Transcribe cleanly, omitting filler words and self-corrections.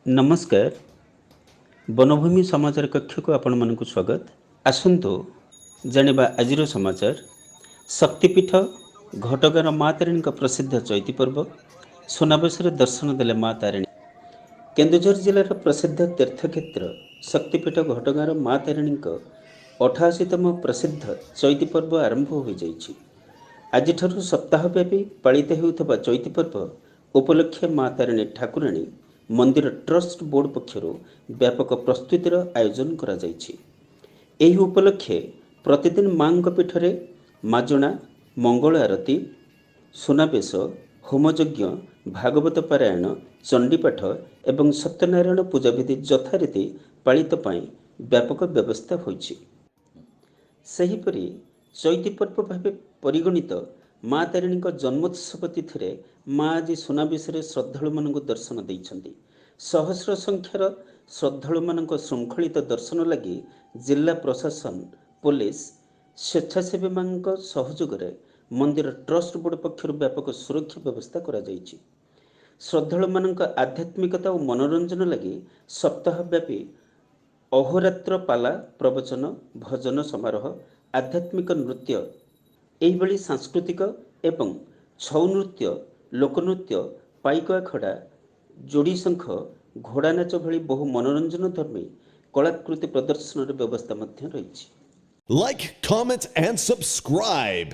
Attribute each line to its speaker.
Speaker 1: नमस्कार वनभूमि समाचार कक्ष को आपण मानक स्वागत। आसंतु जानिबा आजिर समाचार। शक्तिपीठ घटगार माँ तारिणी प्रसिद्ध चैती पर्व सुनावेश दर्शन देले माँ तारिणी। केन्दुझर जिलार प्रसिद्ध तीर्थक्षेत्र शक्तिपीठ घटगार माँ तारिणी 88तम प्रसिद्ध चैती पर्व आरंभ हो जाइछि। आज सप्ताहव्यापी पालित हेउथबा चैती पर्व उपलक्षे माँ तारिणी ठाकुराणी मंदिर ट्रस्ट बोर्ड पक्षर व्यापक प्रस्तुतिर आयोजन करा जाइछि। एही उपलक्षे प्रतिदिन माँक पीठरे माजणा मंगल आरती सुनावेश होमयज्ञ भागवत पारायण चंडीपाठ एवं सत्यनारायण पूजा विधि यथारीति पालित पाई व्यापक व्यवस्था होइछि। सेहीपरि चैती पर्व भाव परिगणित माँ तारिणी जन्मोत्सव तिथि माँ आज सुनावेश श्रद्धालु मानक दर्शन देइछन्ति। सहस्र संख्यार श्रद्धालु मानक श्रृंखलित दर्शन लगी जिला प्रशासन पुलिस स्वेच्छासेवी मानक सहयोग मंदिर ट्रस्ट बोर्ड पक्षर व्यापक सुरक्षा व्यवस्था करा जाइछि। श्रद्धालु मानक आध्यात्मिकता और मनोरंजन लगी सप्ताहव्यापी अहोरात्र पाला प्रवचन भजन समारोह आध्यात्मिक नृत्य एही भली सांस्कृतिक एवं छौ नृत्य लोकनृत्य पाइक आखड़ा जोड़ी शंख घोड़ा नाच भली बहु मनोरंजन धर्मी कलाकृति प्रदर्शन व्यवस्था मध्य रही।
Speaker 2: Like, comment, and subscribe.